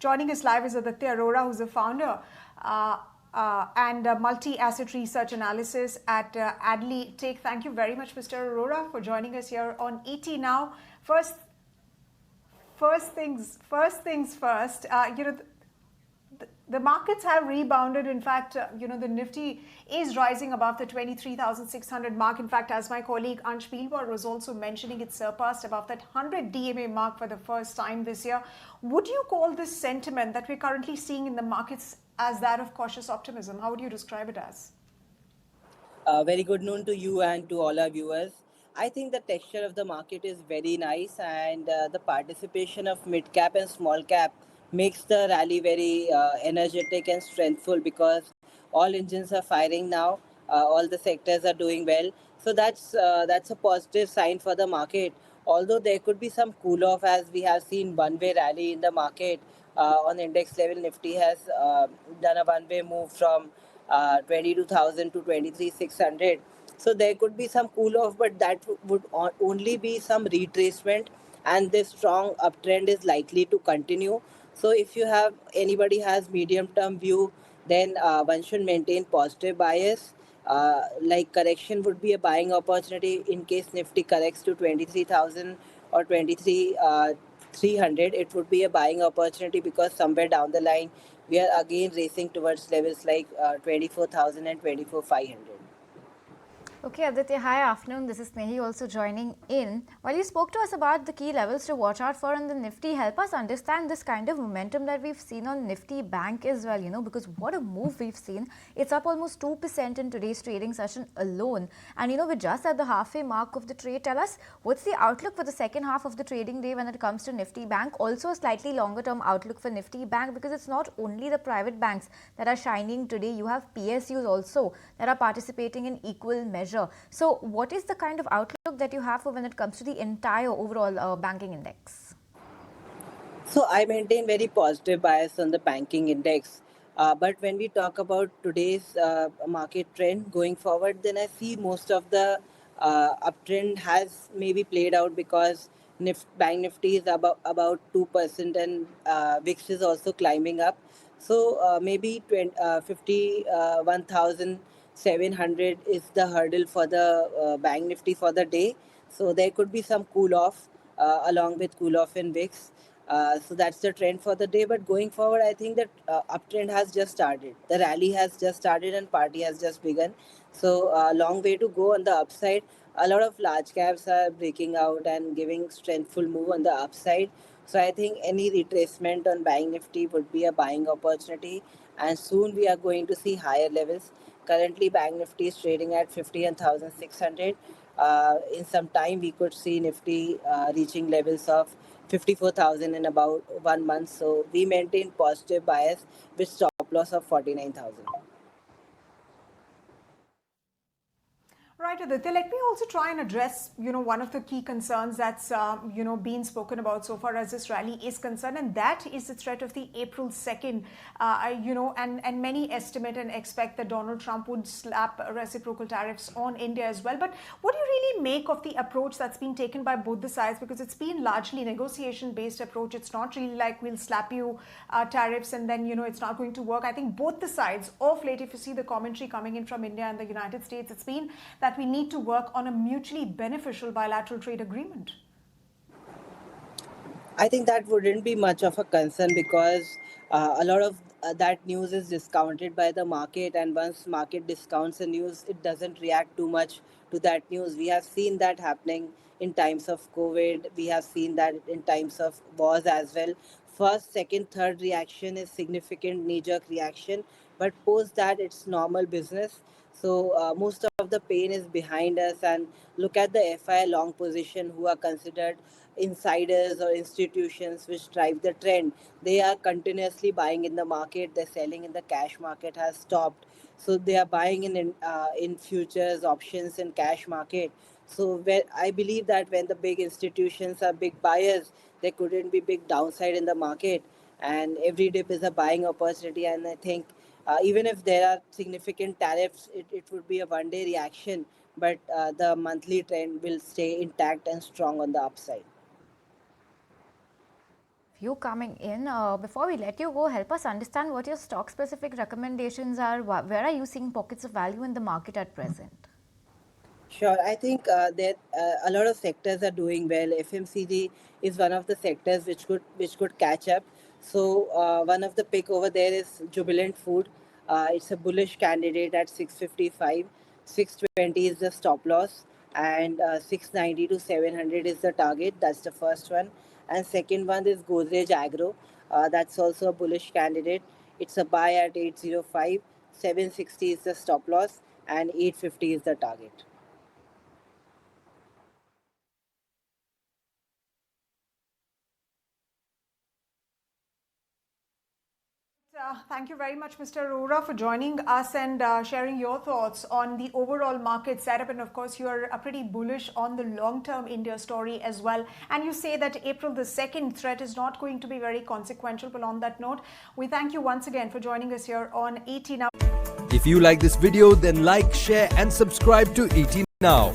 Joining us live is Aditya Arora, who's the founder and multi-asset research analysis at Adley Take. Thank you very much, Mr. Arora, for joining us here on ET Now. First things first. The markets have rebounded. In fact, the Nifty is rising above the 23,600 mark. In fact, as my colleague Ansh Pilwar was also mentioning, it surpassed above that 100 DMA mark for the first time this year. Would you call this sentiment that we're currently seeing in the markets as that of cautious optimism? How would you describe it as? Very good noon to you and to all our viewers. I think the texture of the market is very nice, and the participation of mid cap and small cap makes the rally very energetic and strengthful because all engines are firing now. All the sectors are doing well, so that's a positive sign for the market. Although there could be some cool off as we have seen one way rally in the market on index level, Nifty has done a one way move from 22,000 to 23,600. So there could be some cool off, but that would only be some retracement, and this strong uptrend is likely to continue. So if you have anybody has medium term view, then one should maintain positive bias. Like correction would be a buying opportunity in case Nifty corrects to 23,000 or 23. 300, it would be a buying opportunity because somewhere down the line we are again racing towards levels like 24,000 and 24,500. Okay, Aditya, hi, afternoon. This is Snehi also joining in. While you spoke to us about the key levels to watch out for in the Nifty, help us understand this kind of momentum that we've seen on Nifty Bank as well, because what a move we've seen. It's up almost 2% in today's trading session alone. And, we're just at the halfway mark of the trade. Tell us, what's the outlook for the second half of the trading day when it comes to Nifty Bank? Also, a slightly longer term outlook for Nifty Bank because it's not only the private banks that are shining today. You have PSUs also that are participating in equal measure. So what is the kind of outlook that you have for when it comes to the entire overall banking index? So I maintain very positive bias on the banking index. But when we talk about today's market trend going forward, then I see most of the uptrend has maybe played out because Bank Nifty is about 2% and VIX is also climbing up. So maybe 51,700 is the hurdle for the Bank Nifty for the day. So there could be some cool off along with cool off in VIX. So that's the trend for the day. But going forward, I think that uptrend has just started. The rally has just started and party has just begun. So long way to go on the upside. A lot of large caps are breaking out and giving strengthful move on the upside. So I think any retracement on buying Nifty would be a buying opportunity, and soon we are going to see higher levels. Currently, Bank Nifty is trading at 50,600. In some time, we could see Nifty reaching levels of 54,000 in about 1 month. So we maintain positive bias with stop loss of 49,000. Right, Aditya. Let me also try and address, one of the key concerns that's, been spoken about so far as this rally is concerned, and that is the threat of the April 2nd, and many estimate and expect that Donald Trump would slap reciprocal tariffs on India as well. But what do you really make of the approach that's been taken by both the sides? Because it's been largely negotiation-based approach. It's not really like we'll slap you tariffs and then, it's not going to work. I think both the sides, of late, if you see the commentary coming in from India and the United States, it's been that we need to work on a mutually beneficial bilateral trade agreement. I think that wouldn't be much of a concern because a lot of that news is discounted by the market, and once market discounts the news, it doesn't react too much to that news. We have seen that happening in times of COVID. We have seen that in times of wars as well. First, second, third reaction is significant knee-jerk reaction, but post that it's normal business. So most of the pain is behind us, and look at the FI long position who are considered insiders or institutions which drive the trend. They are continuously buying in the market. The selling in the cash market has stopped, so they are buying in futures, options, and cash market. So where I believe that when the big institutions are big buyers, there couldn't be big downside in the market, and every dip is a buying opportunity. And I think even if there are significant tariffs, it would be a one-day reaction, but the monthly trend will stay intact and strong on the upside. you coming in. Before we let you go, help us understand what your stock specific recommendations are. Where are you seeing pockets of value in the market at present? Sure. I think that a lot of sectors are doing well. FMCG is one of the sectors which could catch up. So one of the pick over there is Jubilant Food. It's a bullish candidate at 655. 620 is the stop loss, and 690 to 700 is the target. That's the first one. And second one is Godrej Agro. That's also a bullish candidate. It's a buy at 805. 760 is the stop loss, and 850 is the target. Thank you very much, Mr. Arora, for joining us and sharing your thoughts on the overall market setup. And of course, you are pretty bullish on the long-term India story as well. And you say that April the 2nd threat is not going to be very consequential. But on that note, we thank you once again for joining us here on ET Now. If you like this video, then like, share and subscribe to ET Now.